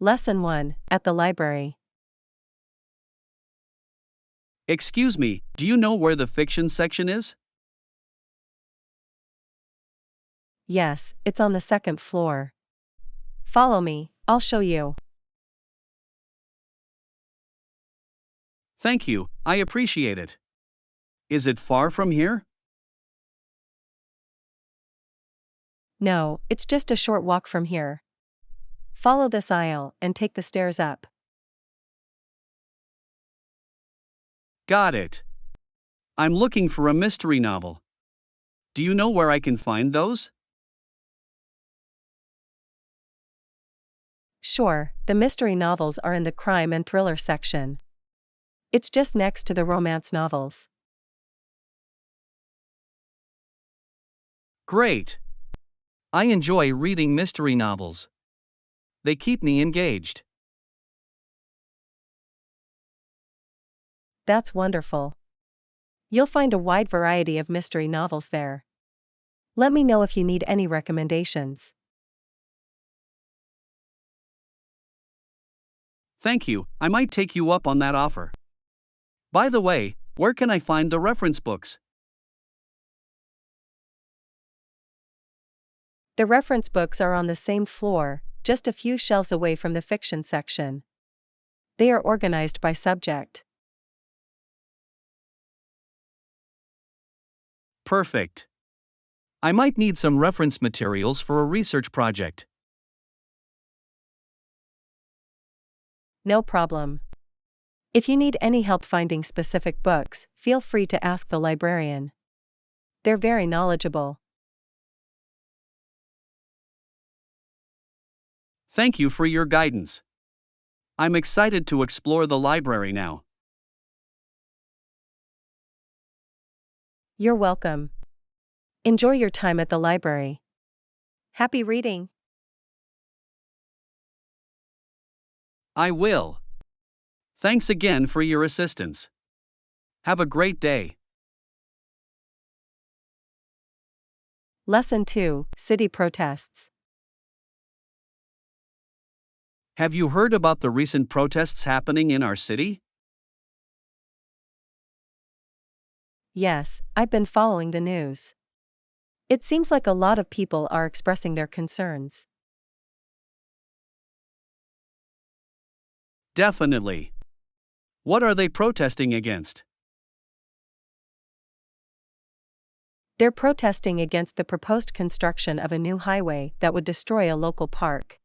Lesson 1, at the library. Excuse me, do you know where the fiction section is? Yes, it's on the second floor. Follow me, I'll show you. Thank you, I appreciate it. Is it far from here? No, it's just a short walk from here. Follow this aisle and take the stairs up. Got it. I'm looking for a mystery novel. Do you know where I can find those? Sure, the mystery novels are in the crime and thriller section. It's just next to the romance novels. Great. I enjoy reading mystery novels. They keep me engaged. That's wonderful. You'll find a wide variety of mystery novels there. Let me know if you need any recommendations. Thank you, I might take you up on that offer. By the way, where can I find the reference books? The reference books are on the same floor, just a few shelves away from the fiction section. They are organized by subject. Perfect. I might need some reference materials for a research project. No problem. If you need any help finding specific books, feel free to ask the librarian. They're very knowledgeable. Thank you for your guidance. I'm excited to explore the library now. You're welcome. Enjoy your time at the library. Happy reading! I will. Thanks again for your assistance. Have a great day. Lesson 2, City Protests. Have you heard about the recent protests happening in our city? Yes, I've been following the news. It seems like a lot of people are expressing their concerns. Definitely. What are they protesting against? They're protesting against the proposed construction of a new highway that would destroy a local park.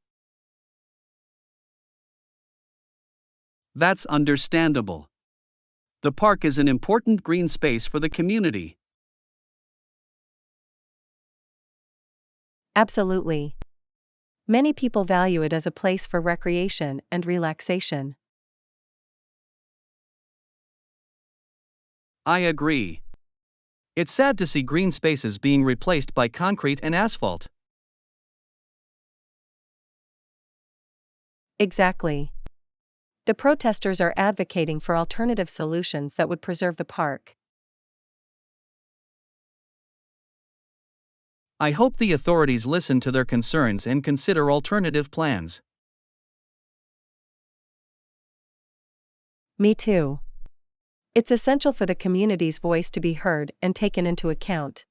That's understandable. The park is an important green space for the community. Absolutely. Many people value it as a place for recreation and relaxation. I agree. It's sad to see green spaces being replaced by concrete and asphalt. Exactly. The protesters are advocating for alternative solutions that would preserve the park. I hope the authorities listen to their concerns and consider alternative plans. Me too. It's essential for the community's voice to be heard and taken into account.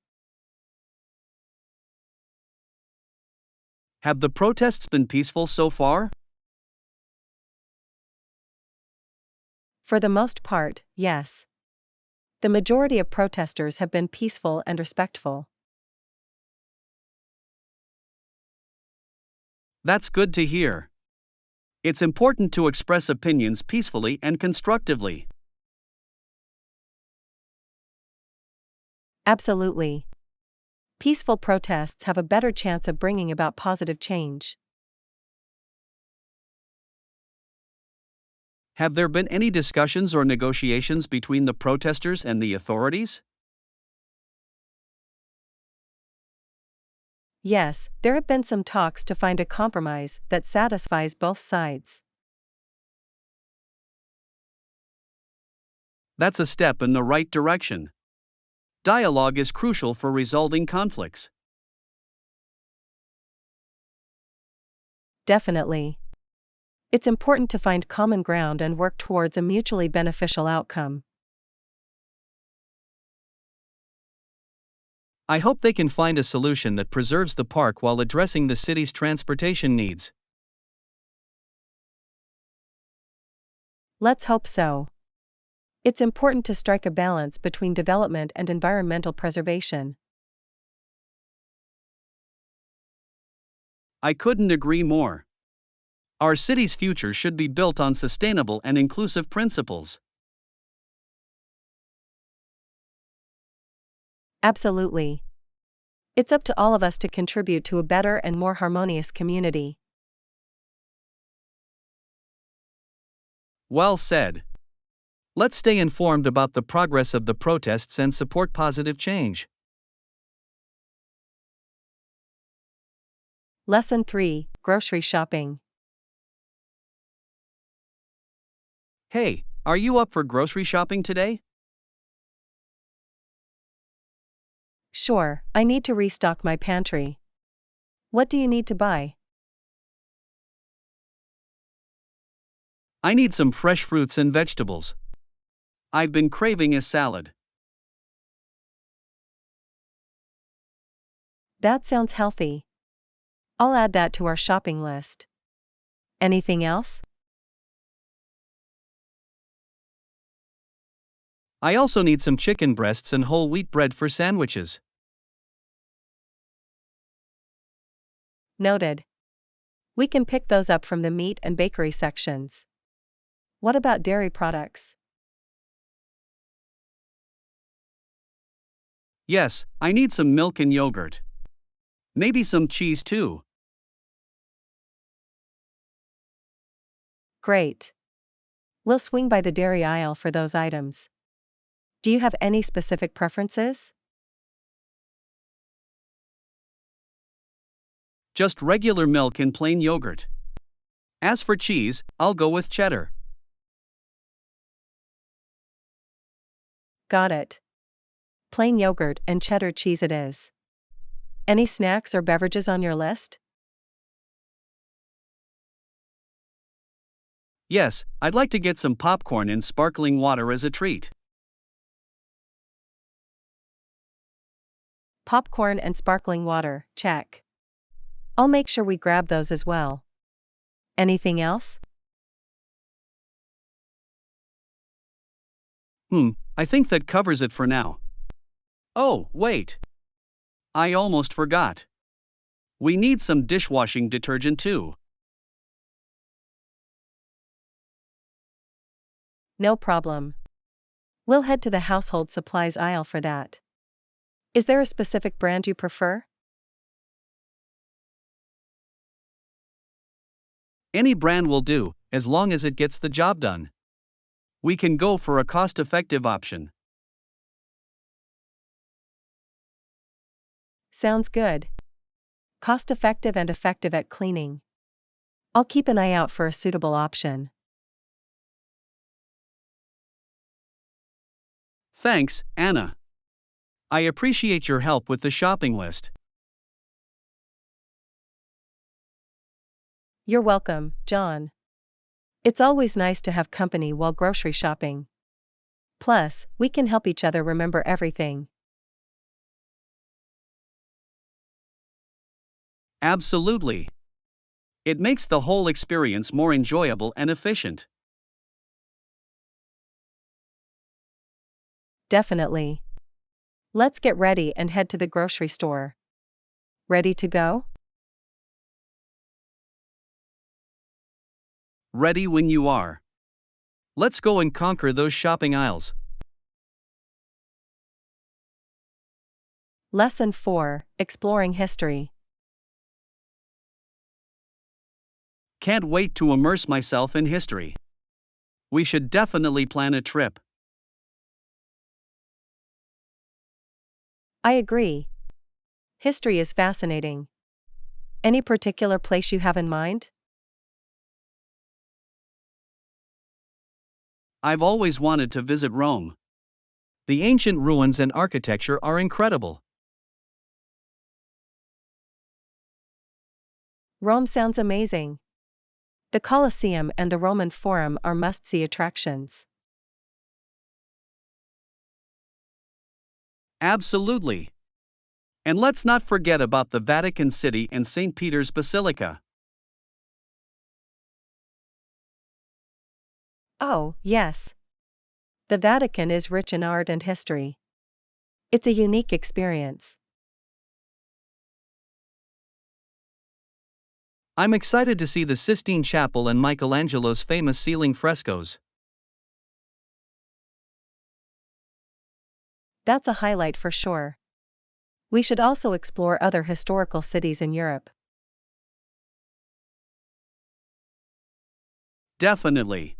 Have the protests been peaceful so far? For the most part, yes. The majority of protesters have been peaceful and respectful. That's good to hear. It's important to express opinions peacefully and constructively. Absolutely. Peaceful protests have a better chance of bringing about positive change. Have there been any discussions or negotiations between the protesters and the authorities? Yes, there have been some talks to find a compromise that satisfies both sides. That's a step in the right direction. Dialogue is crucial for resolving conflicts. Definitely. It's important to find common ground and work towards a mutually beneficial outcome. I hope they can find a solution that preserves the park while addressing the city's transportation needs. Let's hope so. It's important to strike a balance between development and environmental preservation. I couldn't agree more. Our city's future should be built on sustainable and inclusive principles. Absolutely. It's up to all of us to contribute to a better and more harmonious community. Well said. Let's stay informed about the progress of the protests and support positive change. Lesson 3: Grocery Shopping. Hey, are you up for grocery shopping today? Sure, I need to restock my pantry. What do you need to buy? I need some fresh fruits and vegetables. I've been craving a salad. That sounds healthy. I'll add that to our shopping list. Anything else? I also need some chicken breasts and whole wheat bread for sandwiches. Noted. We can pick those up from the meat and bakery sections. What about dairy products? Yes, I need some milk and yogurt. Maybe some cheese too. Great. We'll swing by the dairy aisle for those items. Do you have any specific preferences? Just regular milk and plain yogurt. As for cheese, I'll go with cheddar. Got it. Plain yogurt and cheddar cheese it is. Any snacks or beverages on your list? Yes, I'd like to get some popcorn and sparkling water as a treat. Popcorn and sparkling water, check. I'll make sure we grab those as well. Anything else? I think that covers it for now. Oh, wait. I almost forgot. We need some dishwashing detergent too. No problem. We'll head to the household supplies aisle for that. Is there a specific brand you prefer? Any brand will do, as long as it gets the job done. We can go for a cost-effective option. Sounds good. Cost-effective and effective at cleaning. I'll keep an eye out for a suitable option. Thanks, Anna. I appreciate your help with the shopping list. You're welcome, John. It's always nice to have company while grocery shopping. Plus, we can help each other remember everything. Absolutely. It makes the whole experience more enjoyable and efficient. Definitely. Let's get ready and head to the grocery store. Ready to go? Ready when you are. Let's go and conquer those shopping aisles. Lesson 4: Exploring History. Can't wait to immerse myself in history. We should definitely plan a trip. I agree. History is fascinating. Any particular place you have in mind? I've always wanted to visit Rome. The ancient ruins and architecture are incredible. Rome sounds amazing. The Colosseum and the Roman Forum are must-see attractions. Absolutely. And let's not forget about the Vatican City and St. Peter's Basilica. Oh, yes. The Vatican is rich in art and history. It's a unique experience. I'm excited to see the Sistine Chapel and Michelangelo's famous ceiling frescoes. That's a highlight for sure. We should also explore other historical cities in Europe. Definitely.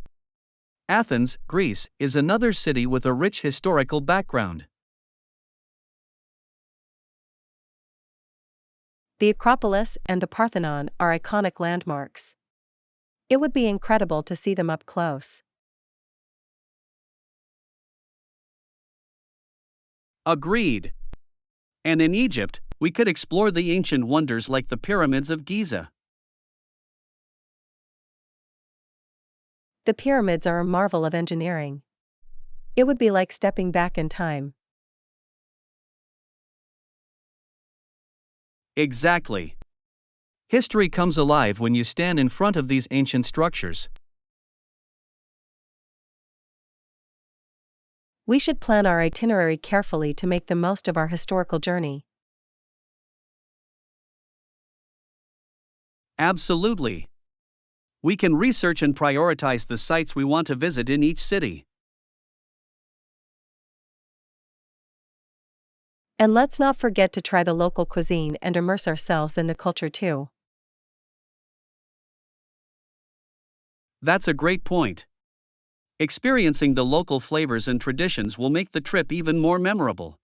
Athens, Greece, is another city with a rich historical background. The Acropolis and the Parthenon are iconic landmarks. It would be incredible to see them up close. Agreed. And in Egypt, we could explore the ancient wonders like the pyramids of Giza. The pyramids are a marvel of engineering. It would be like stepping back in time. Exactly. History comes alive when you stand in front of these ancient structures. We should plan our itinerary carefully to make the most of our historical journey. Absolutely. We can research and prioritize the sites we want to visit in each city. And let's not forget to try the local cuisine and immerse ourselves in the culture too. That's a great point. Experiencing the local flavors and traditions will make the trip even more memorable.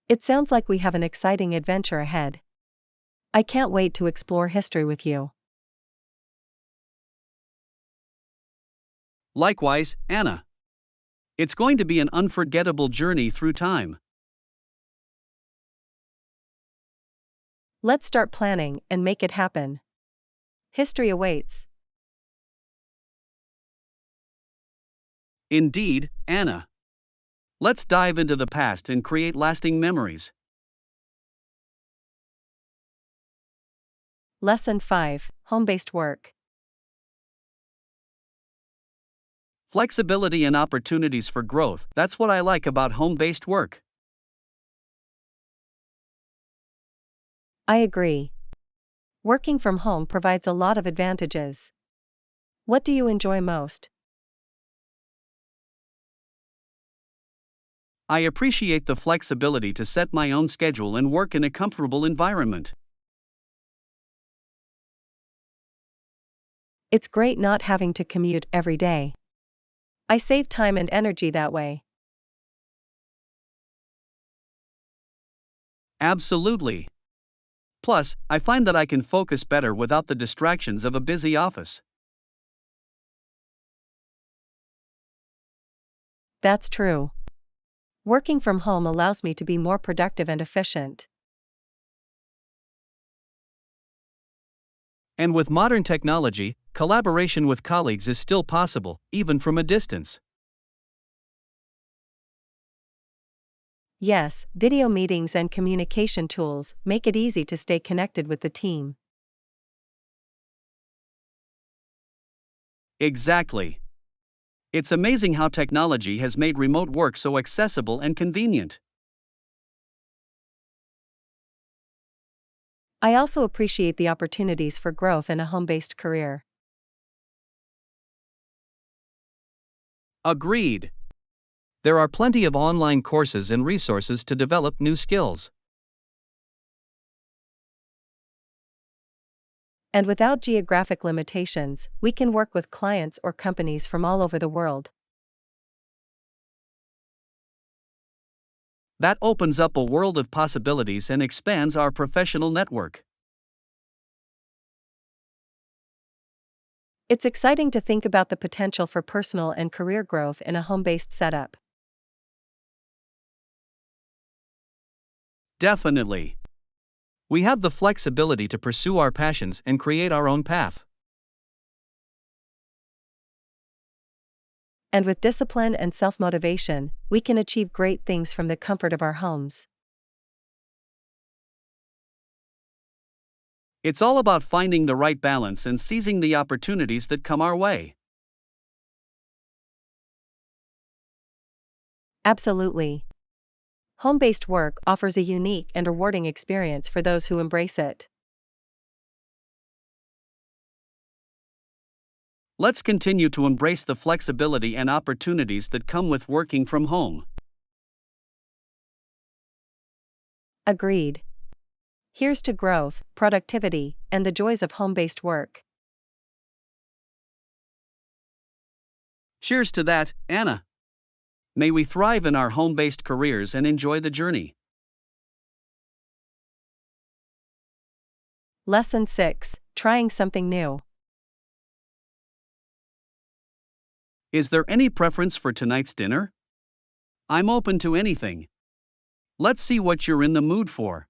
It sounds like we have an exciting adventure ahead. I can't wait to explore history with you. Likewise, Anna. It's going to be an unforgettable journey through time. Let's start planning and make it happen. History awaits. Indeed, Anna. Let's dive into the past and create lasting memories. Lesson 5: Home-based work. Flexibility and opportunities for growth, that's what I like about home based work. I agree. Working from home provides a lot of advantages. What do you enjoy most? I appreciate the flexibility to set my own schedule and work in a comfortable environment. It's great not having to commute every day. I save time and energy that way. Absolutely. Plus, I find that I can focus better without the distractions of a busy office. That's true. Working from home allows me to be more productive and efficient. And with modern technology, collaboration with colleagues is still possible, even from a distance. Yes, video meetings and communication tools make it easy to stay connected with the team. Exactly. It's amazing how technology has made remote work so accessible and convenient. I also appreciate the opportunities for growth in a home-based career. Agreed. There are plenty of online courses and resources to develop new skills. And without geographic limitations, we can work with clients or companies from all over the world. That opens up a world of possibilities and expands our professional network. It's exciting to think about the potential for personal and career growth in a home-based setup. Definitely. We have the flexibility to pursue our passions and create our own path. And with discipline and self-motivation, we can achieve great things from the comfort of our homes. It's all about finding the right balance and seizing the opportunities that come our way. Absolutely. Home-based work offers a unique and rewarding experience for those who embrace it. Let's continue to embrace the flexibility and opportunities that come with working from home. Agreed. Here's to growth, productivity, and the joys of home-based work. Cheers to that, Anna. May we thrive in our home-based careers and enjoy the journey. Lesson 6: Trying something new. Is there any preference for tonight's dinner? I'm open to anything. Let's see what you're in the mood for.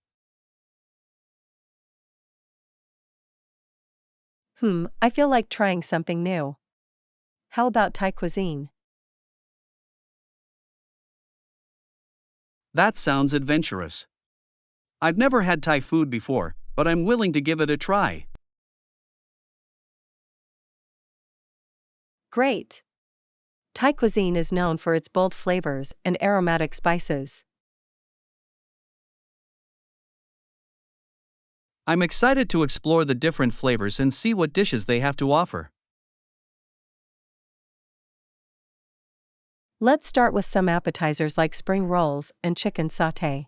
I feel like trying something new. How about Thai cuisine? That sounds adventurous. I've never had Thai food before, but I'm willing to give it a try. Great! Thai cuisine is known for its bold flavors and aromatic spices. I'm excited to explore the different flavors and see what dishes they have to offer. Let's start with some appetizers like spring rolls and chicken sauté.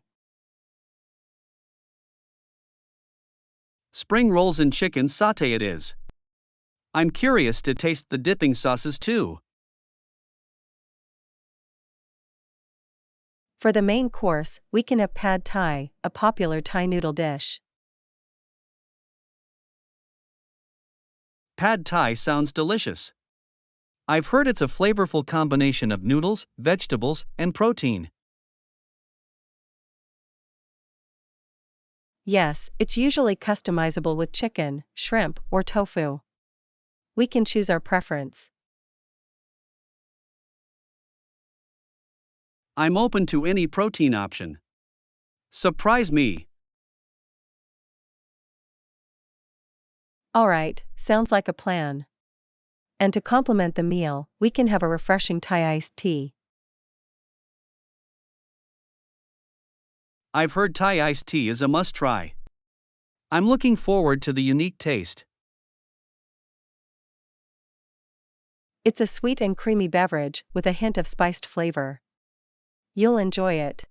Spring rolls and chicken sauté it is. I'm curious to taste the dipping sauces too. For the main course, we can have pad thai, a popular Thai noodle dish. Pad Thai sounds delicious. I've heard it's a flavorful combination of noodles, vegetables, and protein. Yes, it's usually customizable with chicken, shrimp, or tofu. We can choose our preference. I'm open to any protein option. Surprise me. Alright, sounds like a plan. And to complement the meal, we can have a refreshing Thai iced tea. I've heard Thai iced tea is a must try. I'm looking forward to the unique taste. It's a sweet and creamy beverage with a hint of spiced flavor. You'll enjoy it.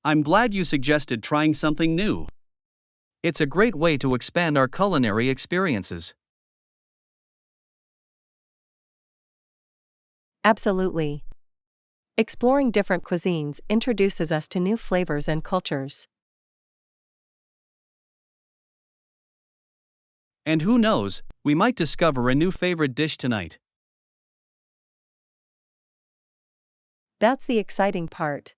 I'm glad you suggested trying something new. It's a great way to expand our culinary experiences. Absolutely. Exploring different cuisines introduces us to new flavors and cultures. And who knows, we might discover a new favorite dish tonight. That's the exciting part.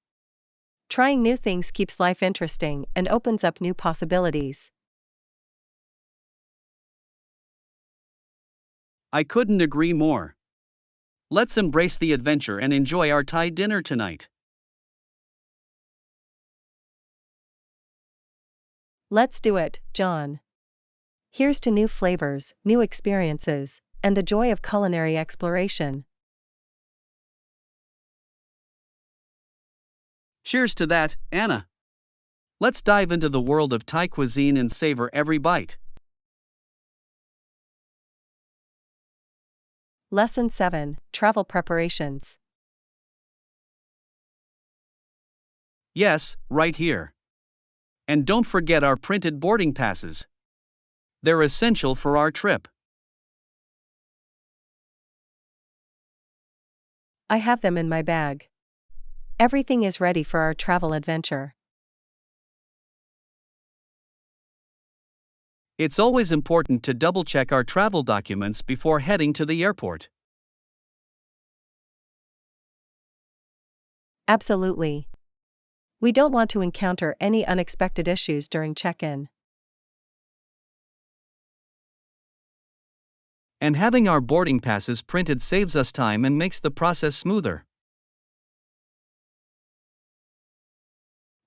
Trying new things keeps life interesting and opens up new possibilities. I couldn't agree more. Let's embrace the adventure and enjoy our Thai dinner tonight. Let's do it, John. Here's to new flavors, new experiences, and the joy of culinary exploration. Cheers to that, Anna. Let's dive into the world of Thai cuisine and savor every bite. Lesson 7: Travel preparations. Yes, right here. And don't forget our printed boarding passes. They're essential for our trip. I have them in my bag. Everything is ready for our travel adventure. It's always important to double-check our travel documents before heading to the airport. Absolutely. We don't want to encounter any unexpected issues during check-in. And having our boarding passes printed saves us time and makes the process smoother.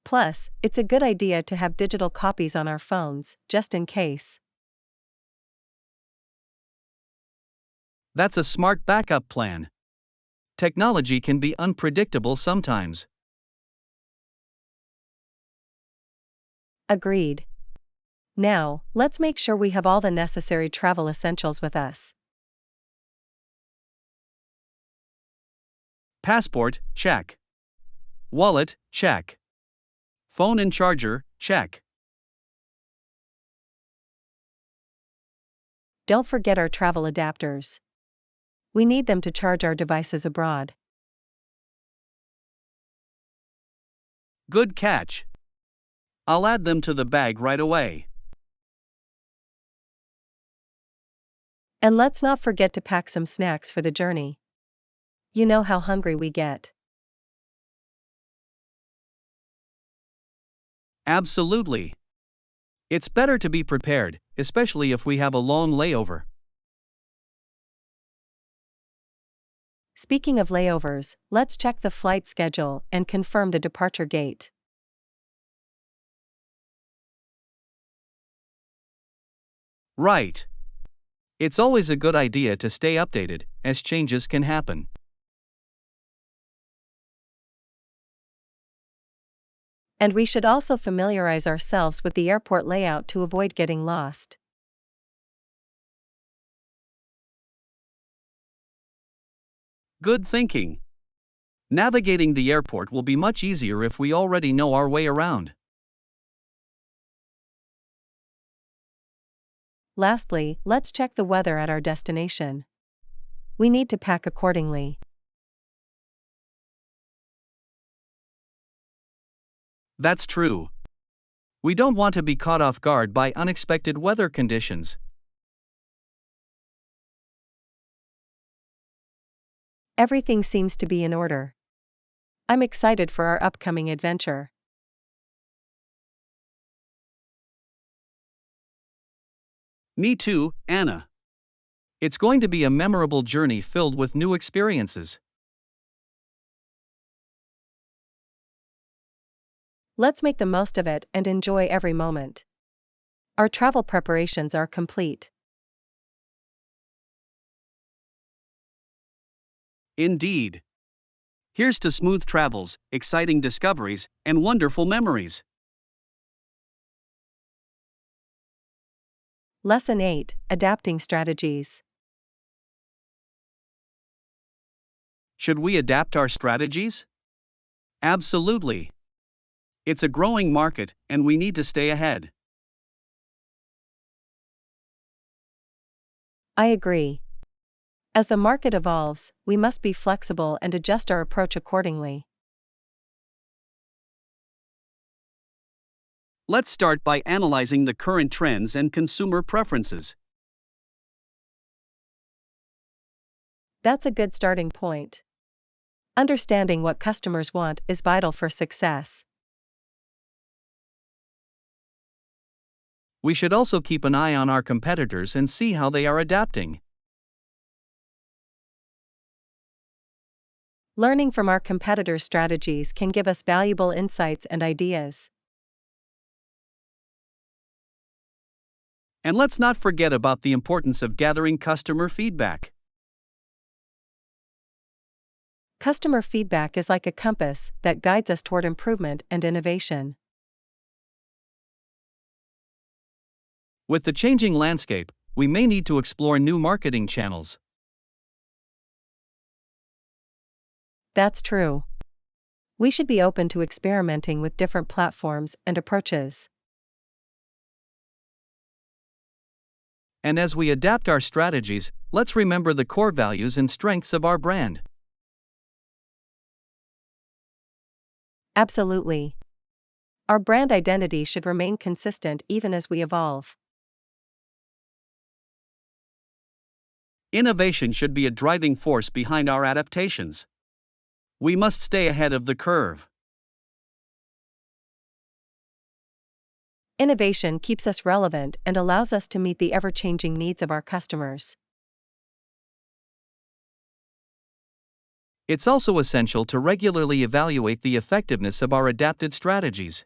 Plus, it's a good idea to have digital copies on our phones, just in case. That's a smart backup plan. Technology can be unpredictable sometimes. Agreed. Now, let's make sure we have all the necessary travel essentials with us. Passport, check. Wallet, check. Phone and charger, check. Don't forget our travel adapters. We need them to charge our devices abroad. Good catch. I'll add them to the bag right away. And let's not forget to pack some snacks for the journey. You know how hungry we get. Absolutely. It's better to be prepared, especially if we have a long layover. Speaking of layovers, let's check the flight schedule and confirm the departure gate. Right. It's always a good idea to stay updated, as changes can happen. And we should also familiarize ourselves with the airport layout to avoid getting lost. Good thinking. Navigating the airport will be much easier if we already know our way around. Lastly, let's check the weather at our destination. We need to pack accordingly. That's true. We don't want to be caught off guard by unexpected weather conditions. Everything seems to be in order. I'm excited for our upcoming adventure. Me too, Anna. It's going to be a memorable journey filled with new experiences. Let's make the most of it and enjoy every moment. Our travel preparations are complete. Indeed. Here's to smooth travels, exciting discoveries, and wonderful memories. Lesson 8: Adapting Strategies. Should we adapt our strategies? Absolutely. It's a growing market, and we need to stay ahead. I agree. As the market evolves, we must be flexible and adjust our approach accordingly. Let's start by analyzing the current trends and consumer preferences. That's a good starting point. Understanding what customers want is vital for success. We should also keep an eye on our competitors and see how they are adapting. Learning from our competitors' strategies can give us valuable insights and ideas. And let's not forget about the importance of gathering customer feedback. Customer feedback is like a compass that guides us toward improvement and innovation. With the changing landscape, we may need to explore new marketing channels. That's true. We should be open to experimenting with different platforms and approaches. And as we adapt our strategies, let's remember the core values and strengths of our brand. Absolutely. Our brand identity should remain consistent even as we evolve. Innovation should be a driving force behind our adaptations. We must stay ahead of the curve. Innovation keeps us relevant and allows us to meet the ever-changing needs of our customers. It's also essential to regularly evaluate the effectiveness of our adapted strategies.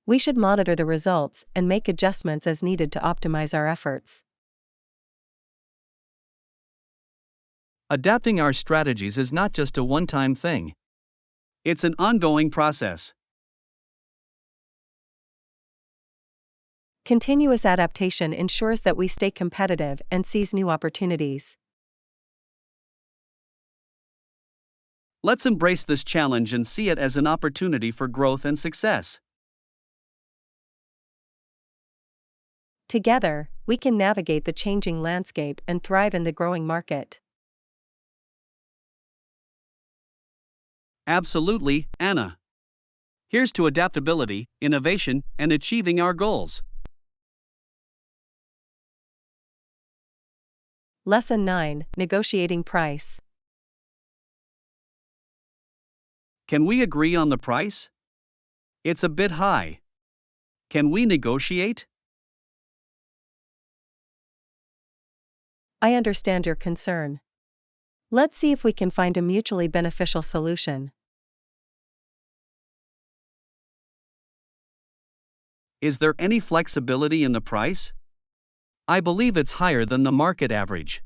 We should monitor the results and make adjustments as needed to optimize our efforts. Adapting our strategies is not just a one-time thing. It's an ongoing process. Continuous adaptation ensures that we stay competitive and seize new opportunities. Let's embrace this challenge and see it as an opportunity for growth and success. Together, we can navigate the changing landscape and thrive in the growing market. Absolutely, Anna. Here's to adaptability, innovation, and achieving our goals. Lesson 9: Negotiating Price. Can we agree on the price? It's a bit high. Can we negotiate? I understand your concern. Let's see if we can find a mutually beneficial solution. Is there any flexibility in the price? I believe it's higher than the market average.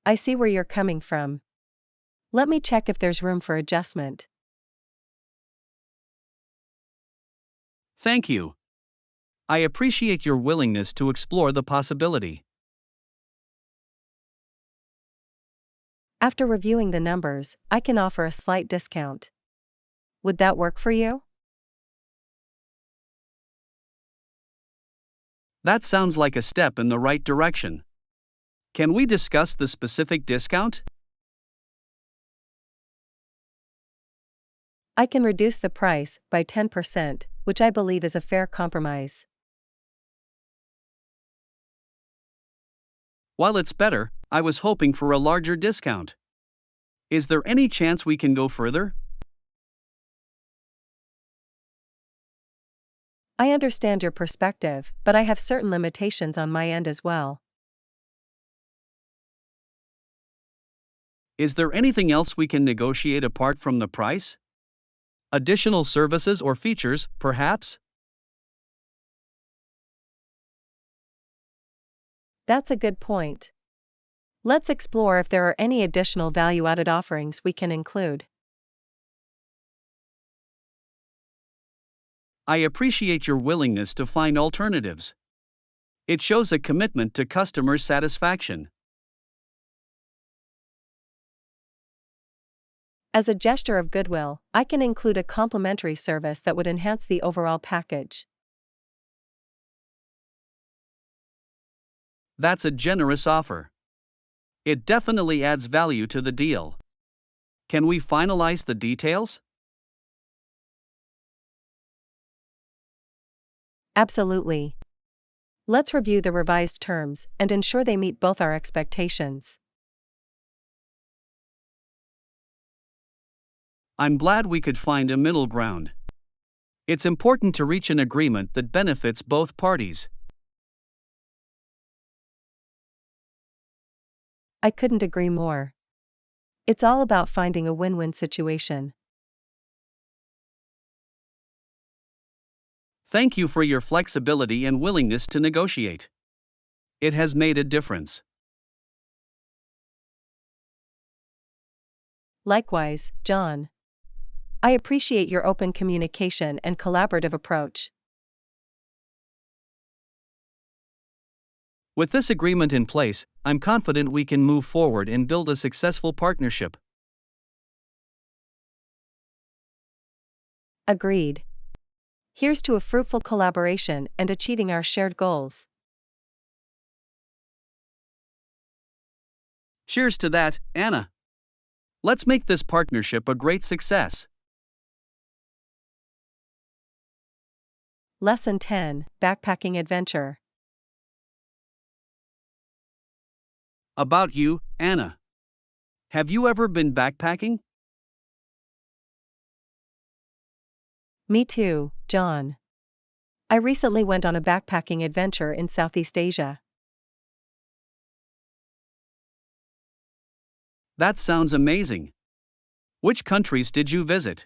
I see where you're coming from. Let me check if there's room for adjustment. Thank you. I appreciate your willingness to explore the possibility. After reviewing the numbers, I can offer a slight discount. Would that work for you? That sounds like a step in the right direction. Can we discuss the specific discount? I can reduce the price by 10%, which I believe is a fair compromise. While it's better, I was hoping for a larger discount. Is there any chance we can go further? I understand your perspective, but I have certain limitations on my end as well. Is there anything else we can negotiate apart from the price? Additional services or features, perhaps? That's a good point. Let's explore if there are any additional value-added offerings we can include. I appreciate your willingness to find alternatives. It shows a commitment to customer satisfaction. As a gesture of goodwill, I can include a complimentary service that would enhance the overall package. That's a generous offer. It definitely adds value to the deal. Can we finalize the details? Absolutely. Let's review the revised terms and ensure they meet both our expectations. I'm glad we could find a middle ground. It's important to reach an agreement that benefits both parties. I couldn't agree more. It's all about finding a win-win situation. Thank you for your flexibility and willingness to negotiate. It has made a difference. Likewise, John. I appreciate your open communication and collaborative approach. With this agreement in place, I'm confident we can move forward and build a successful partnership. Agreed. Here's to a fruitful collaboration and achieving our shared goals. Cheers to that, Anna. Let's make this partnership a great success. Lesson 10: Backpacking Adventure. About you, Anna. Have you ever been backpacking? Me too, John. I recently went on a backpacking adventure in Southeast Asia. That sounds amazing. Which countries did you visit?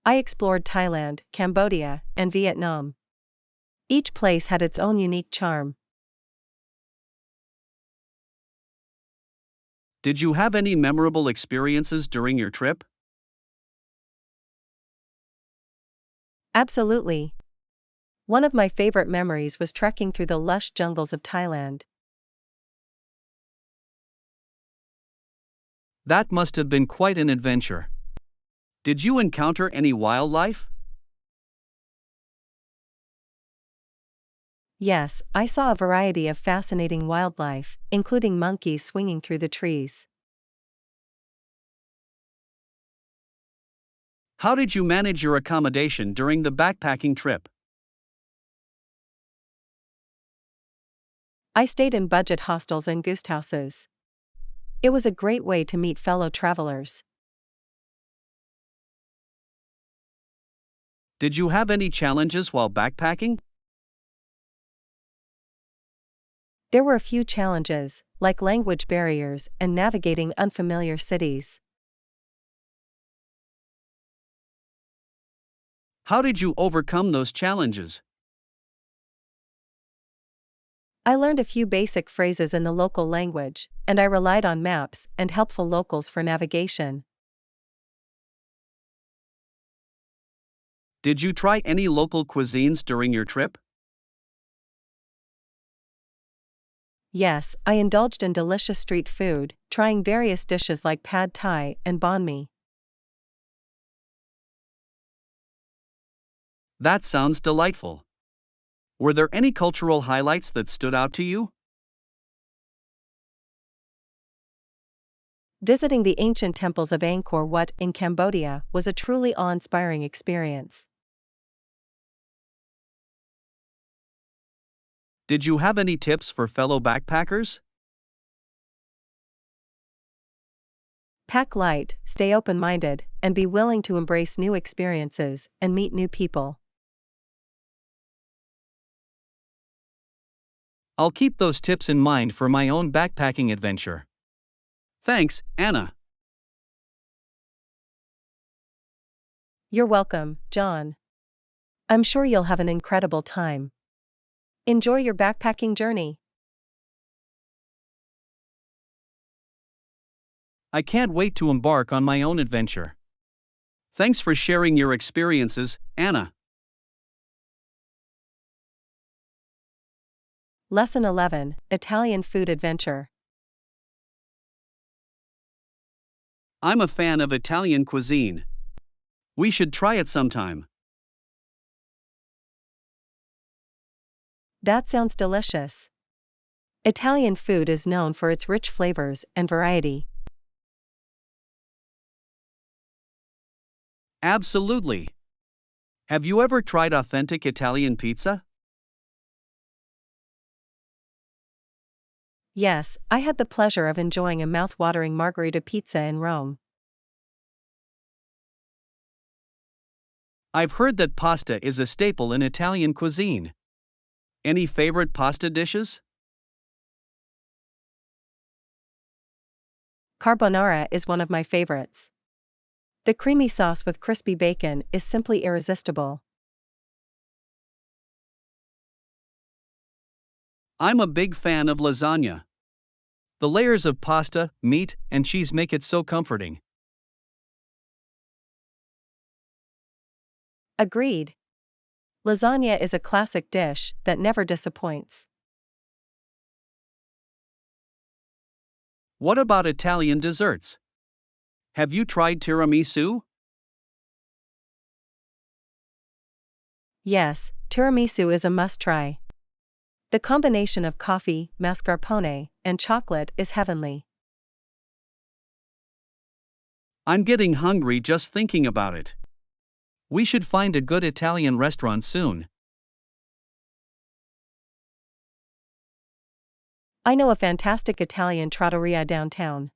I explored Thailand, Cambodia, and Vietnam. Each place had its own unique charm. Did you have any memorable experiences during your trip? Absolutely. One of my favorite memories was trekking through the lush jungles of Thailand. That must have been quite an adventure. Did you encounter any wildlife? Yes, I saw a variety of fascinating wildlife, including monkeys swinging through the trees. How did you manage your accommodation during the backpacking trip? I stayed in budget hostels and guest houses. It was a great way to meet fellow travelers. Did you have any challenges while backpacking? There were a few challenges, like language barriers and navigating unfamiliar cities. How did you overcome those challenges? I learned a few basic phrases in the local language, and I relied on maps and helpful locals for navigation. Did you try any local cuisines during your trip? Yes, I indulged in delicious street food, trying various dishes like pad thai and banh mi. That sounds delightful. Were there any cultural highlights that stood out to you? Visiting the ancient temples of Angkor Wat in Cambodia was a truly awe-inspiring experience. Did you have any tips for fellow backpackers? Pack light, stay open-minded, and be willing to embrace new experiences and meet new people. I'll keep those tips in mind for my own backpacking adventure. Thanks, Anna. You're welcome, John. I'm sure you'll have an incredible time. Enjoy your backpacking journey. I can't wait to embark on my own adventure. Thanks for sharing your experiences, Anna. Lesson 11, Italian Food Adventure. I'm a fan of Italian cuisine. We should try it sometime. That sounds delicious. Italian food is known for its rich flavors and variety. Absolutely. Have you ever tried authentic Italian pizza? Yes, I had the pleasure of enjoying a mouth-watering margherita pizza in Rome. I've heard that pasta is a staple in Italian cuisine. Any favorite pasta dishes? Carbonara is one of my favorites. The creamy sauce with crispy bacon is simply irresistible. I'm a big fan of lasagna. The layers of pasta, meat, and cheese make it so comforting. Agreed. Lasagna is a classic dish that never disappoints. What about Italian desserts? Have you tried tiramisu? Yes, tiramisu is a must-try. The combination of coffee, mascarpone, and chocolate is heavenly. I'm getting hungry just thinking about it. We should find a good Italian restaurant soon. I know a fantastic Italian trattoria downtown.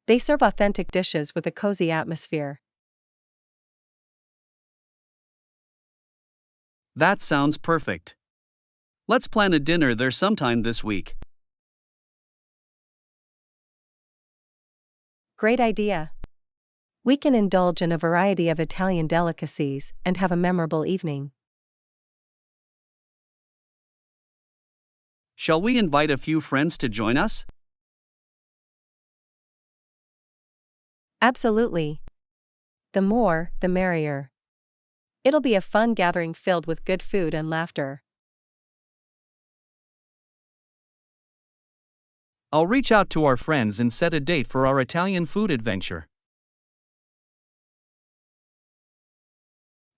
They serve authentic dishes with a cozy atmosphere. That sounds perfect. Let's plan a dinner there sometime this week. Great idea. We can indulge in a variety of Italian delicacies and have a memorable evening. Shall we invite a few friends to join us? Absolutely. The more, the merrier. It'll be a fun gathering filled with good food and laughter. I'll reach out to our friends and set a date for our Italian food adventure.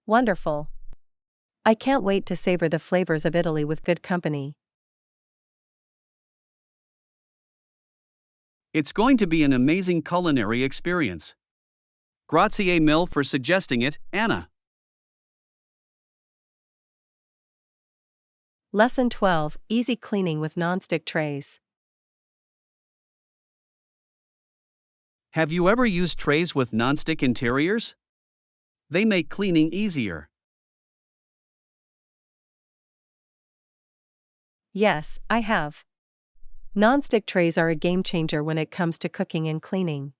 Wonderful. I can't wait to savor the flavors of Italy with good company. It's going to be an amazing culinary experience. Grazie mille for suggesting it, Anna. Lesson 12: Easy cleaning with nonstick trays. Have you ever used trays with nonstick interiors? They make cleaning easier. Yes, I have. Nonstick trays are a game changer when it comes to cooking and cleaning.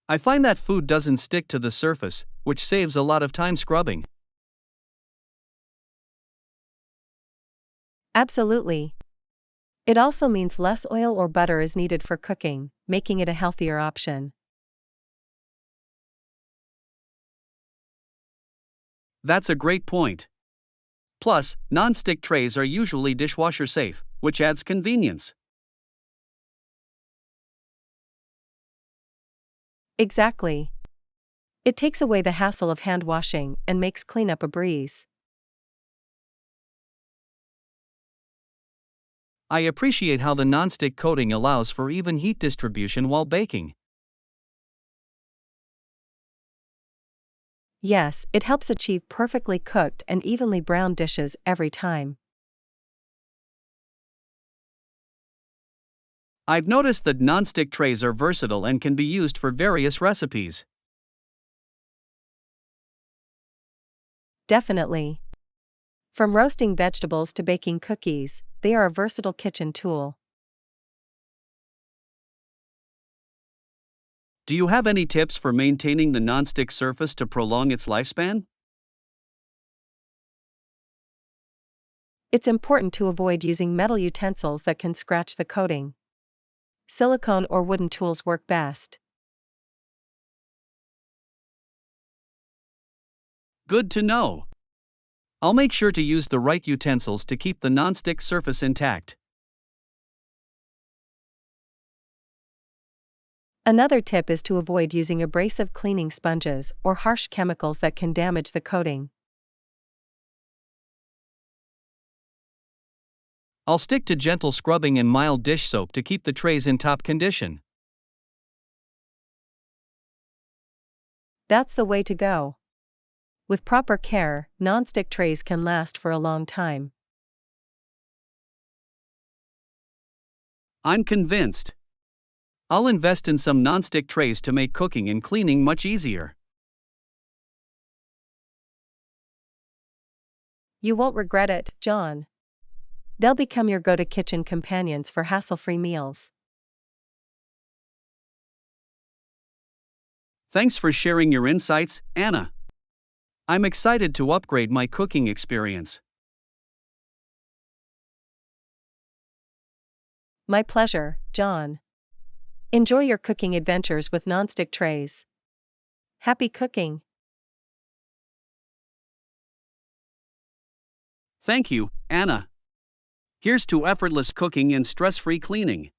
I find that food doesn't stick to the surface, which saves a lot of time scrubbing. Absolutely. It also means less oil or butter is needed for cooking, making it a healthier option. That's a great point. Plus, non-stick trays are usually dishwasher safe, which adds convenience. Exactly. It takes away the hassle of hand washing and makes cleanup a breeze. I appreciate how the non-stick coating allows for even heat distribution while baking. Yes, it helps achieve perfectly cooked and evenly browned dishes every time. I've noticed that non-stick trays are versatile and can be used for various recipes. Definitely. From roasting vegetables to baking cookies, they are a versatile kitchen tool. Do you have any tips for maintaining the non-stick surface to prolong its lifespan? It's important to avoid using metal utensils that can scratch the coating. Silicone or wooden tools work best. Good to know. I'll make sure to use the right utensils to keep the non-stick surface intact. Another tip is to avoid using abrasive cleaning sponges or harsh chemicals that can damage the coating. I'll stick to gentle scrubbing and mild dish soap to keep the trays in top condition. That's the way to go. With proper care, non-stick trays can last for a long time. I'm convinced. I'll invest in some non-stick trays to make cooking and cleaning much easier. You won't regret it, John. They'll become your go-to kitchen companions for hassle-free meals. Thanks for sharing your insights, Anna. I'm excited to upgrade my cooking experience. My pleasure, John. Enjoy your cooking adventures with non-stick trays. Happy cooking! Thank you, Anna. Here's to effortless cooking and stress-free cleaning.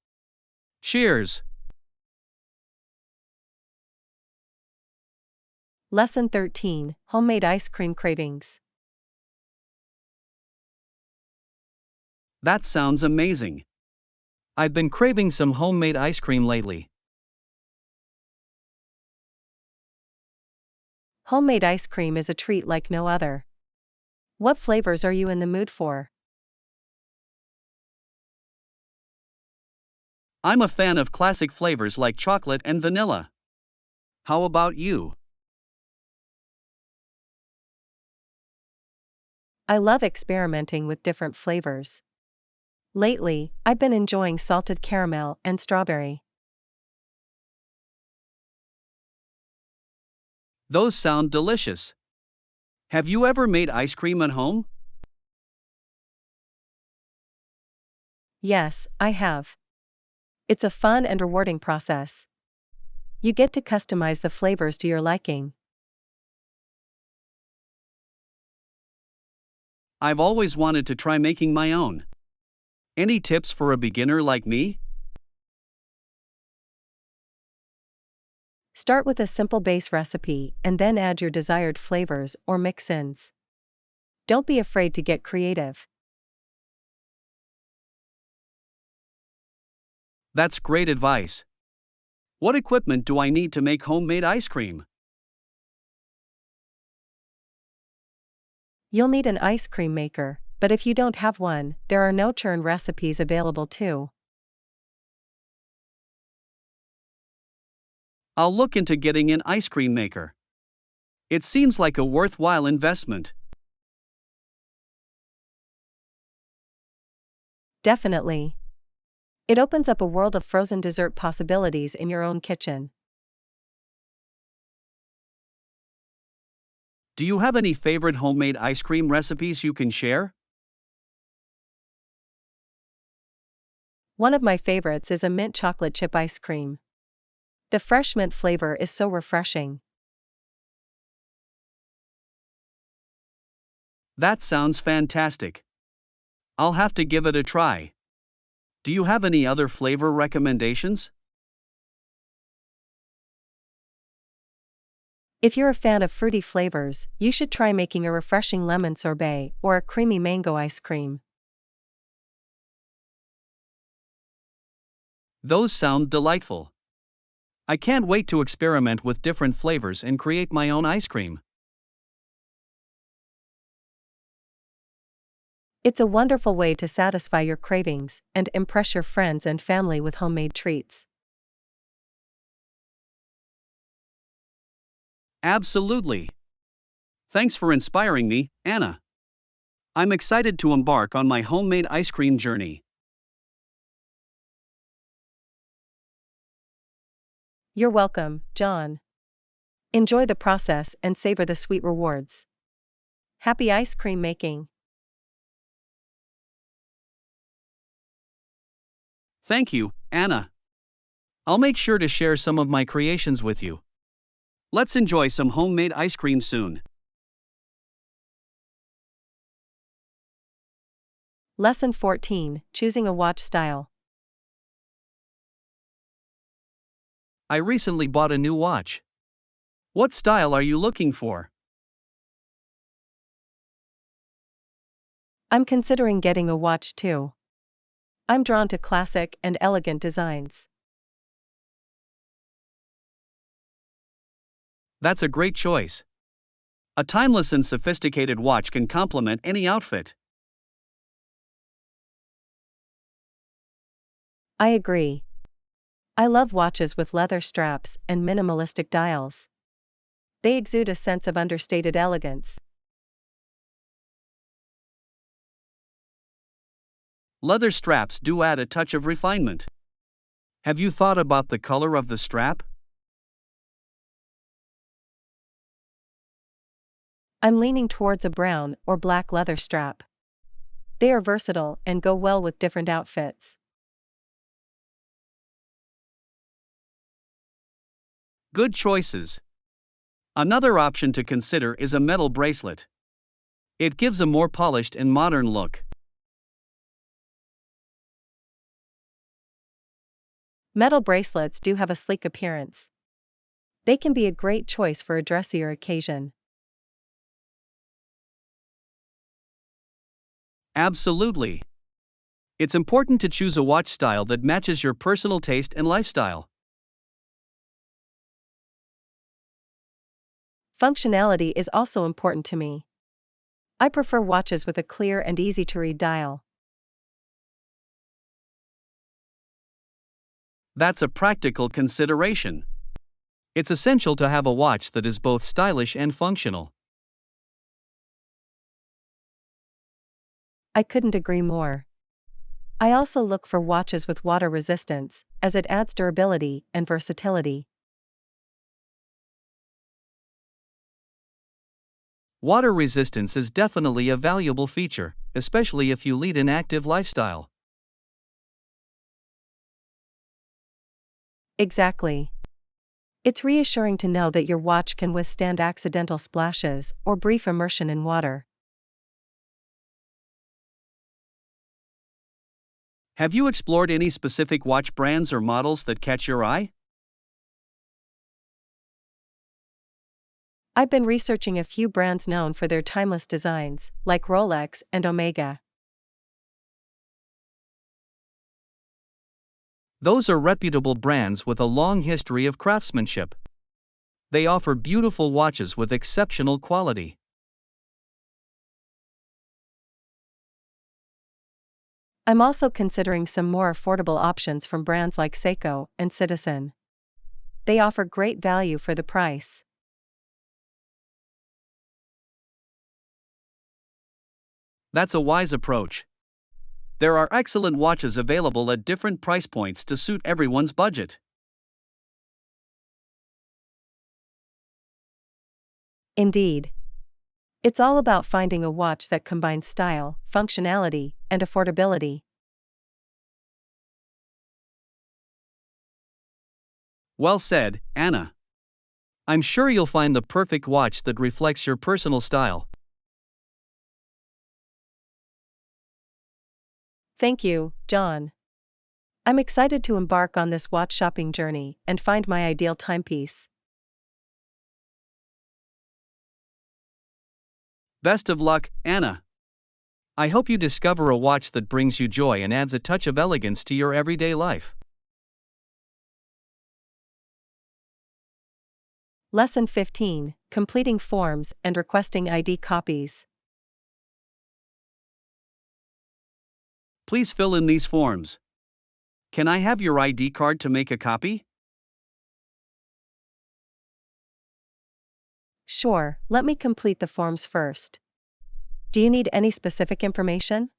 Cheers! Lesson 13: Homemade Ice Cream Cravings. That sounds amazing. I've been craving some homemade ice cream lately. Homemade ice cream is a treat like no other. What flavors are you in the mood for? I'm a fan of classic flavors like chocolate and vanilla. How about you? I love experimenting with different flavors. Lately, I've been enjoying salted caramel and strawberry. Those sound delicious. Have you ever made ice cream at home? Yes, I have. It's a fun and rewarding process. You get to customize the flavors to your liking. I've always wanted to try making my own. Any tips for a beginner like me? Start with a simple base recipe and then add your desired flavors or mix-ins. Don't be afraid to get creative. That's great advice. What equipment do I need to make homemade ice cream? You'll need an ice cream maker, but if you don't have one, there are no-churn recipes available too. I'll look into getting an ice cream maker. It seems like a worthwhile investment. Definitely. It opens up a world of frozen dessert possibilities in your own kitchen. Do you have any favorite homemade ice cream recipes you can share? One of my favorites is a mint chocolate chip ice cream. The fresh mint flavor is so refreshing. That sounds fantastic. I'll have to give it a try. Do you have any other flavor recommendations? If you're a fan of fruity flavors, you should try making a refreshing lemon sorbet or a creamy mango ice cream. Those sound delightful. I can't wait to experiment with different flavors and create my own ice cream. It's a wonderful way to satisfy your cravings and impress your friends and family with homemade treats. Absolutely. Thanks for inspiring me, Anna. I'm excited to embark on my homemade ice cream journey. You're welcome, John. Enjoy the process and savor the sweet rewards. Happy ice cream making! Thank you, Anna. I'll make sure to share some of my creations with you. Let's enjoy some homemade ice cream soon. Lesson 14, Choosing a Watch Style. I recently bought a new watch. What style are you looking for? I'm considering getting a watch too. I'm drawn to classic and elegant designs. That's a great choice. A timeless and sophisticated watch can complement any outfit. I agree. I love watches with leather straps and minimalistic dials. They exude a sense of understated elegance. Leather straps do add a touch of refinement. Have you thought about the color of the strap? I'm leaning towards a brown or black leather strap. They are versatile and go well with different outfits. Good choices. Another option to consider is a metal bracelet. It gives a more polished and modern look. Metal bracelets do have a sleek appearance. They can be a great choice for a dressier occasion. Absolutely. It's important to choose a watch style that matches your personal taste and lifestyle. Functionality is also important to me. I prefer watches with a clear and easy to read dial. That's a practical consideration. It's essential to have a watch that is both stylish and functional. I couldn't agree more. I also look for watches with water resistance, as it adds durability and versatility. Water resistance is definitely a valuable feature, especially if you lead an active lifestyle. Exactly. It's reassuring to know that your watch can withstand accidental splashes or brief immersion in water. Have you explored any specific watch brands or models that catch your eye? I've been researching a few brands known for their timeless designs, like Rolex and Omega. Those are reputable brands with a long history of craftsmanship. They offer beautiful watches with exceptional quality. I'm also considering some more affordable options from brands like Seiko and Citizen. They offer great value for the price. That's a wise approach. There are excellent watches available at different price points to suit everyone's budget. Indeed. It's all about finding a watch that combines style, functionality, and affordability. Well said, Anna. I'm sure you'll find the perfect watch that reflects your personal style. Thank you, John. I'm excited to embark on this watch shopping journey and find my ideal timepiece. Best of luck, Anna. I hope you discover a watch that brings you joy and adds a touch of elegance to your everyday life. Lesson 15: Completing forms and requesting ID copies. Please fill in these forms. Can I have your ID card to make a copy? Sure, let me complete the forms first. Do you need any specific information?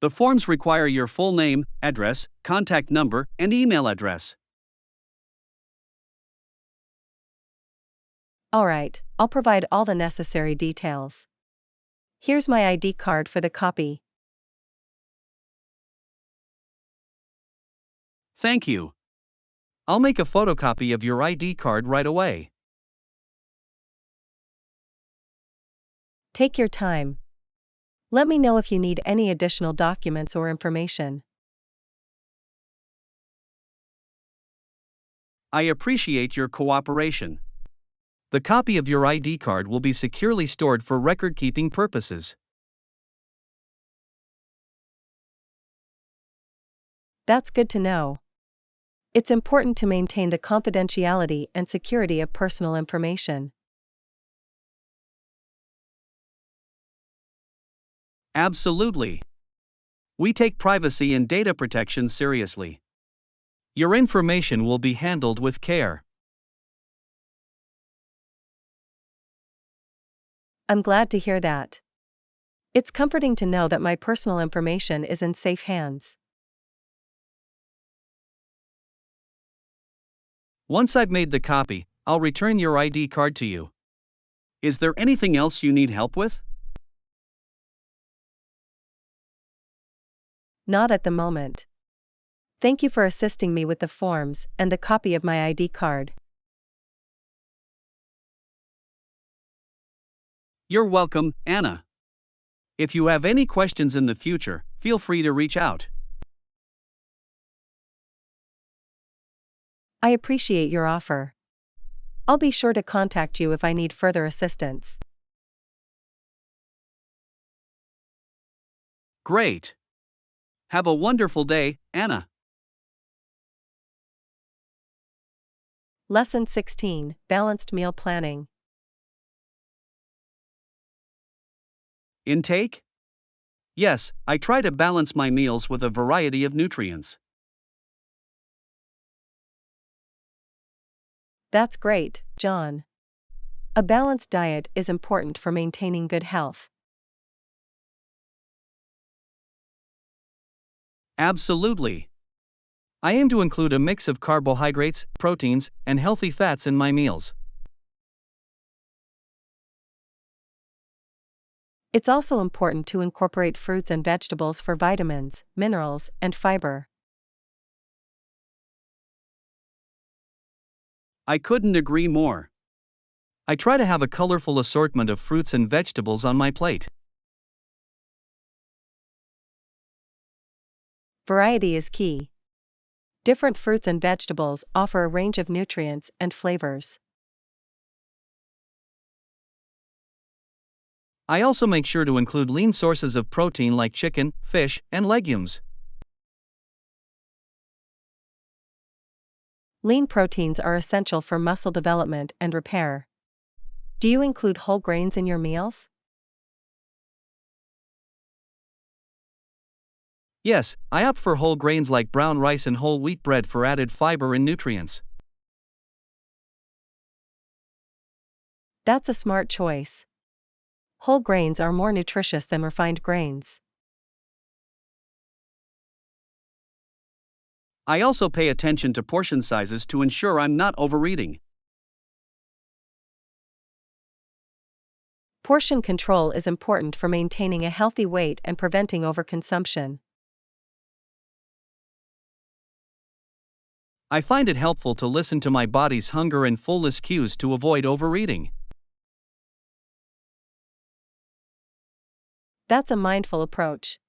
The forms require your full name, address, contact number, and email address. Alright, I'll provide all the necessary details. Here's my ID card for the copy. Thank you. I'll make a photocopy of your ID card right away. Take your time. Let me know if you need any additional documents or information. I appreciate your cooperation. The copy of your ID card will be securely stored for record-keeping purposes. That's good to know. It's important to maintain the confidentiality and security of personal information. Absolutely. We take privacy and data protection seriously. Your information will be handled with care. I'm glad to hear that. It's comforting to know that my personal information is in safe hands. Once I've made the copy, I'll return your ID card to you. Is there anything else you need help with? Not at the moment. Thank you for assisting me with the forms and the copy of my ID card. You're welcome, Anna. If you have any questions in the future, feel free to reach out. I appreciate your offer. I'll be sure to contact you if I need further assistance. Great. Have a wonderful day, Anna. Lesson 16: Balanced meal planning. Intake? Yes, I try to balance my meals with a variety of nutrients. That's great, John. A balanced diet is important for maintaining good health. Absolutely. I aim to include a mix of carbohydrates, proteins, and healthy fats in my meals. It's also important to incorporate fruits and vegetables for vitamins, minerals, and fiber. I couldn't agree more. I try to have a colorful assortment of fruits and vegetables on my plate. Variety is key. Different fruits and vegetables offer a range of nutrients and flavors. I also make sure to include lean sources of protein like chicken, fish, and legumes. Lean proteins are essential for muscle development and repair. Do you include whole grains in your meals? Yes, I opt for whole grains like brown rice and whole wheat bread for added fiber and nutrients. That's a smart choice. Whole grains are more nutritious than refined grains. I also pay attention to portion sizes to ensure I'm not overeating. Portion control is important for maintaining a healthy weight and preventing overconsumption. I find it helpful to listen to my body's hunger and fullness cues to avoid overeating. That's a mindful approach.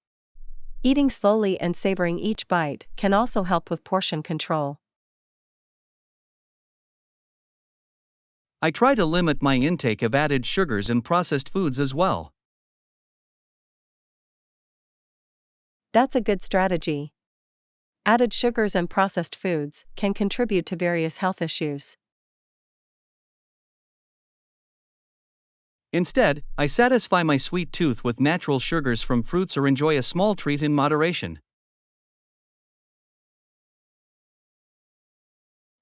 Eating slowly and savoring each bite can also help with portion control. I try to limit my intake of added sugars and processed foods as well. That's a good strategy. Added sugars and processed foods can contribute to various health issues. Instead, I satisfy my sweet tooth with natural sugars from fruits or enjoy a small treat in moderation.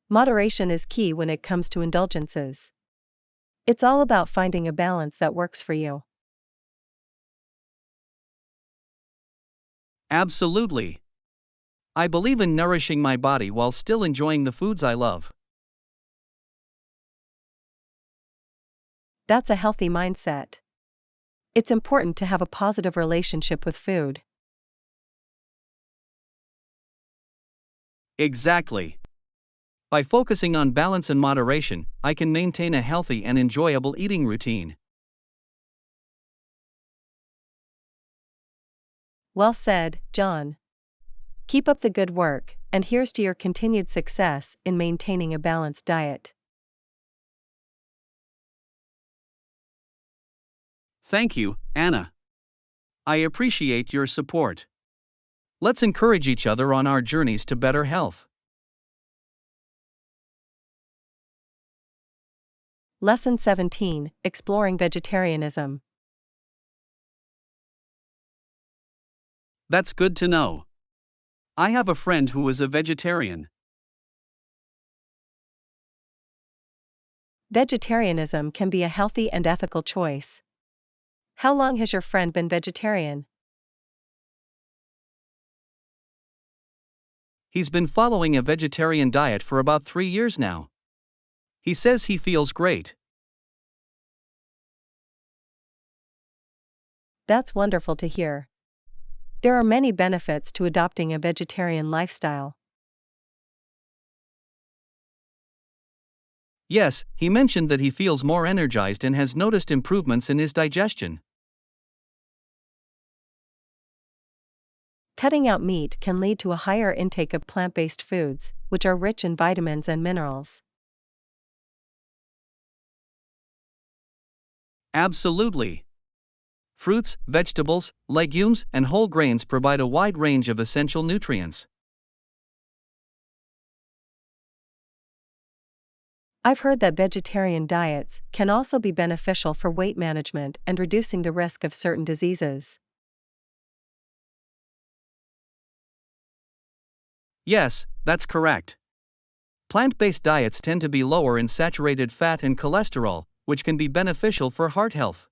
Moderation is key when it comes to indulgences. It's all about finding a balance that works for you. Absolutely. I believe in nourishing my body while still enjoying the foods I love. That's a healthy mindset. It's important to have a positive relationship with food. Exactly. By focusing on balance and moderation, I can maintain a healthy and enjoyable eating routine. Well said, John. Keep up the good work, and here's to your continued success in maintaining a balanced diet. Thank you, Anna. I appreciate your support. Let's encourage each other on our journeys to better health. Lesson 17, Exploring Vegetarianism. That's good to know. I have a friend who is a vegetarian. Vegetarianism can be a healthy and ethical choice. How long has your friend been vegetarian? He's been following a vegetarian diet for about 3 years now. He says he feels great. That's wonderful to hear. There are many benefits to adopting a vegetarian lifestyle. Yes, he mentioned that he feels more energized and has noticed improvements in his digestion. Cutting out meat can lead to a higher intake of plant-based foods, which are rich in vitamins and minerals. Absolutely. Fruits, vegetables, legumes, and whole grains provide a wide range of essential nutrients. I've heard that vegetarian diets can also be beneficial for weight management and reducing the risk of certain diseases. Yes, that's correct. Plant-based diets tend to be lower in saturated fat and cholesterol, which can be beneficial for heart health.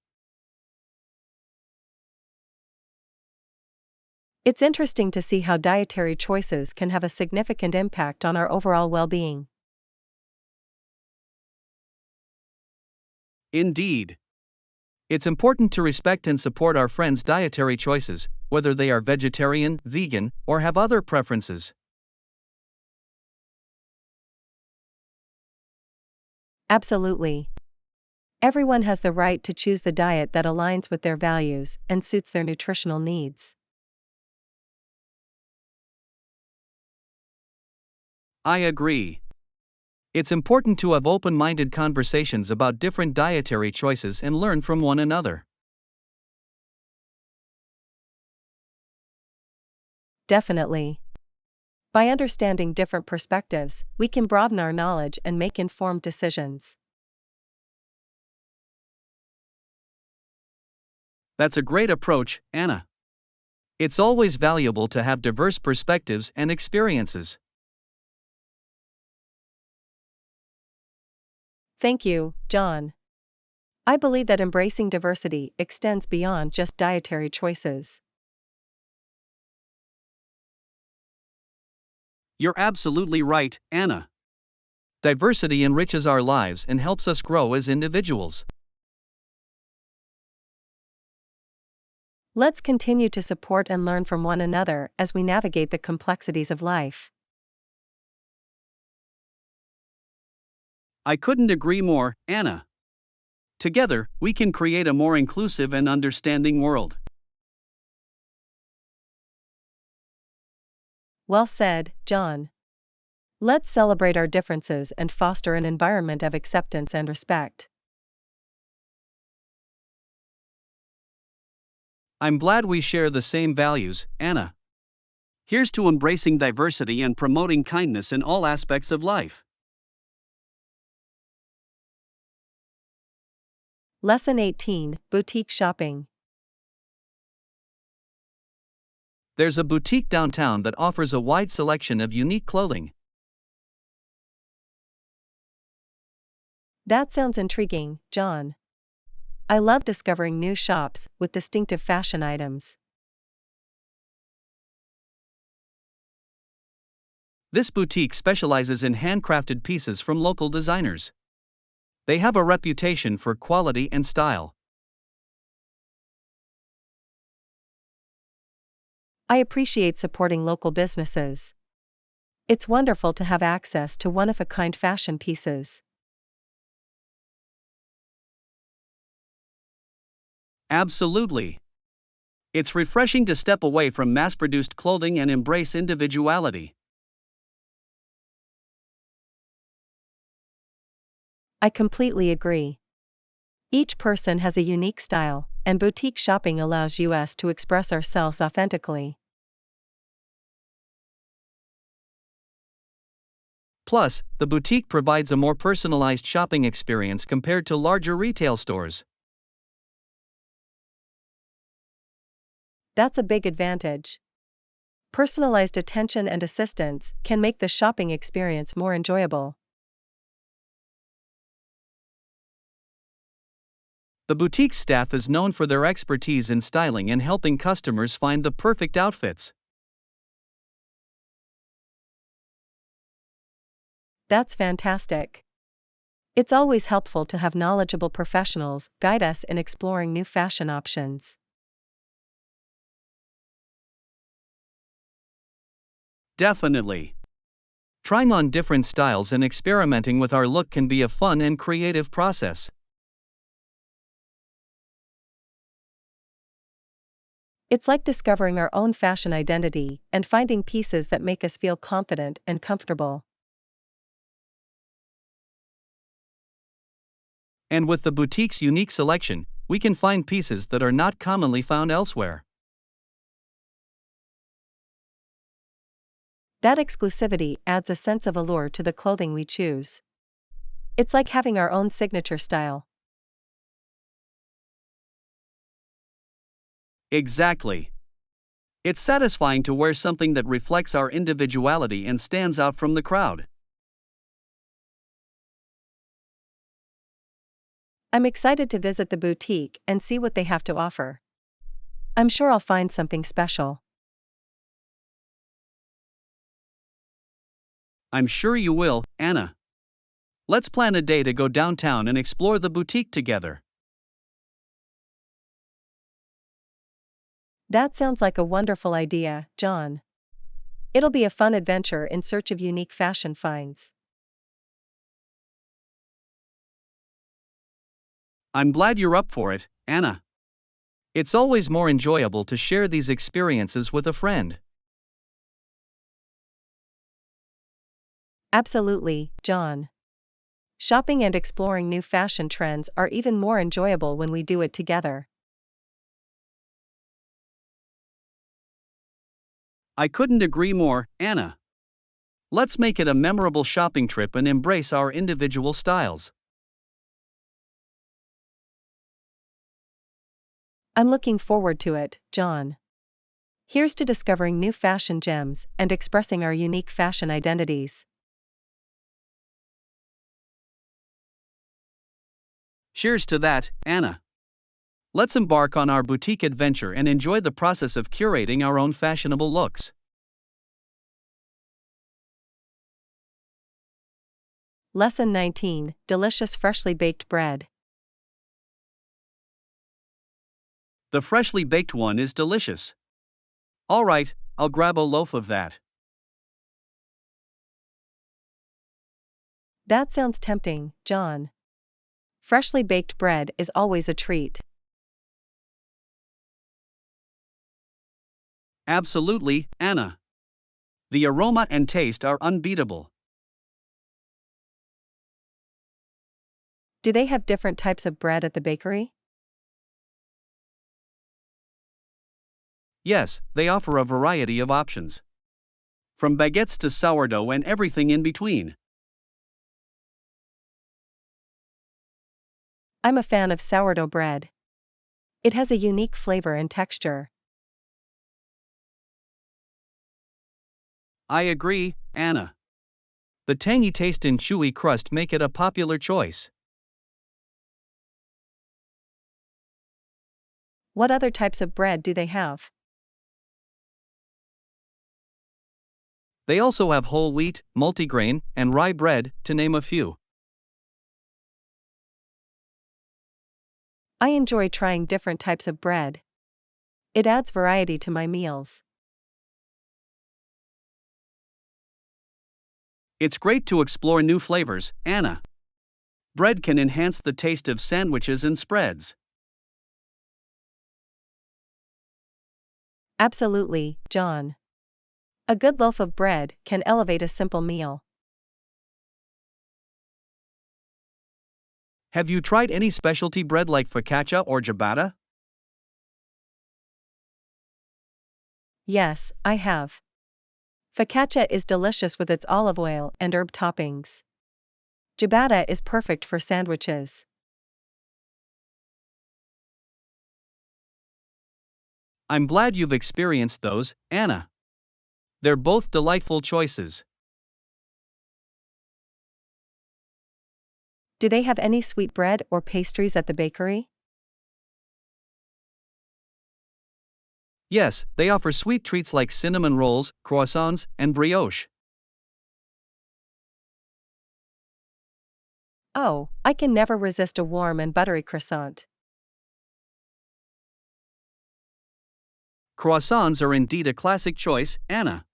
It's interesting to see how dietary choices can have a significant impact on our overall well-being. Indeed. It's important to respect and support our friends' dietary choices, whether they are vegetarian, vegan, or have other preferences. Absolutely. Everyone has the right to choose the diet that aligns with their values and suits their nutritional needs. I agree. It's important to have open-minded conversations about different dietary choices and learn from one another. Definitely. By understanding different perspectives, we can broaden our knowledge and make informed decisions. That's a great approach, Anna. It's always valuable to have diverse perspectives and experiences. Thank you, John. I believe that embracing diversity extends beyond just dietary choices. You're absolutely right, Anna. Diversity enriches our lives and helps us grow as individuals. Let's continue to support and learn from one another as we navigate the complexities of life. I couldn't agree more, Anna. Together, we can create a more inclusive and understanding world. Well said, John. Let's celebrate our differences and foster an environment of acceptance and respect. I'm glad we share the same values, Anna. Here's to embracing diversity and promoting kindness in all aspects of life. Lesson 18: Boutique Shopping. There's a boutique downtown that offers a wide selection of unique clothing. That sounds intriguing, John. I love discovering new shops with distinctive fashion items. This boutique specializes in handcrafted pieces from local designers. They have a reputation for quality and style. I appreciate supporting local businesses. It's wonderful to have access to one-of-a-kind fashion pieces. Absolutely. It's refreshing to step away from mass-produced clothing and embrace individuality. I completely agree. Each person has a unique style, and boutique shopping allows us to express ourselves authentically. Plus, the boutique provides a more personalized shopping experience compared to larger retail stores. That's a big advantage. Personalized attention and assistance can make the shopping experience more enjoyable. The boutique staff is known for their expertise in styling and helping customers find the perfect outfits. That's fantastic. It's always helpful to have knowledgeable professionals guide us in exploring new fashion options. Definitely. Trying on different styles and experimenting with our look can be a fun and creative process. It's like discovering our own fashion identity and finding pieces that make us feel confident and comfortable. And with the boutique's unique selection, we can find pieces that are not commonly found elsewhere. That exclusivity adds a sense of allure to the clothing we choose. It's like having our own signature style. Exactly. It's satisfying to wear something that reflects our individuality and stands out from the crowd. I'm excited to visit the boutique and see what they have to offer. I'm sure I'll find something special. I'm sure you will, Anna. Let's plan a day to go downtown and explore the boutique together. That sounds like a wonderful idea, John. It'll be a fun adventure in search of unique fashion finds. I'm glad you're up for it, Anna. It's always more enjoyable to share these experiences with a friend. Absolutely, John. Shopping and exploring new fashion trends are even more enjoyable when we do it together. I couldn't agree more, Anna. Let's make it a memorable shopping trip and embrace our individual styles. I'm looking forward to it, John. Here's to discovering new fashion gems and expressing our unique fashion identities. Cheers to that, Anna. Let's embark on our boutique adventure and enjoy the process of curating our own fashionable looks. Lesson 19: Delicious freshly baked bread. The freshly baked one is delicious. All right, I'll grab a loaf of that. That sounds tempting, John. Freshly baked bread is always a treat. Absolutely, Anna. The aroma and taste are unbeatable. Do they have different types of bread at the bakery? Yes, they offer a variety of options. From baguettes to sourdough and everything in between. I'm a fan of sourdough bread. It has a unique flavor and texture. I agree, Anna. The tangy taste and chewy crust make it a popular choice. What other types of bread do they have? They also have whole wheat, multigrain, and rye bread, to name a few. I enjoy trying different types of bread. It adds variety to my meals. It's great to explore new flavors, Anna. Bread can enhance the taste of sandwiches and spreads. Absolutely, John. A good loaf of bread can elevate a simple meal. Have you tried any specialty bread like focaccia or ciabatta? Yes, I have. Focaccia is delicious with its olive oil and herb toppings. Ciabatta is perfect for sandwiches. I'm glad you've experienced those, Anna. They're both delightful choices. Do they have any sweet bread or pastries at the bakery? Yes, they offer sweet treats like cinnamon rolls, croissants, and brioche. Oh, I can never resist a warm and buttery croissant. Croissants are indeed a classic choice, Anna.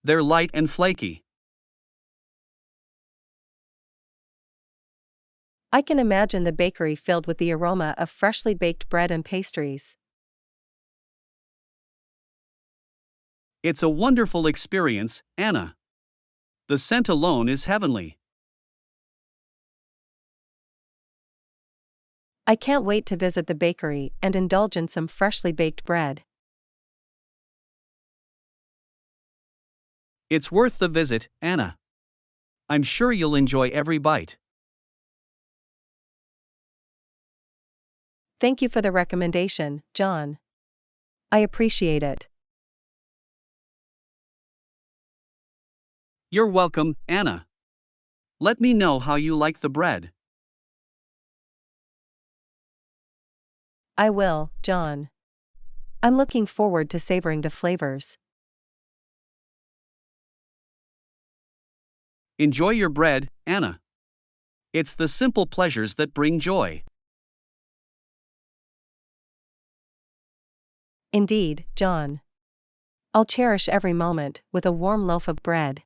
They're light and flaky. I can imagine the bakery filled with the aroma of freshly baked bread and pastries. It's a wonderful experience, Anna. The scent alone is heavenly. I can't wait to visit the bakery and indulge in some freshly baked bread. It's worth the visit, Anna. I'm sure you'll enjoy every bite. Thank you for the recommendation, John. I appreciate it. You're welcome, Anna. Let me know how you like the bread. I will, John. I'm looking forward to savoring the flavors. Enjoy your bread, Anna. It's the simple pleasures that bring joy. Indeed, John. I'll cherish every moment with a warm loaf of bread.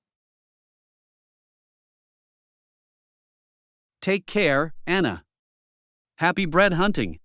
Take care, Anna. Happy bread hunting.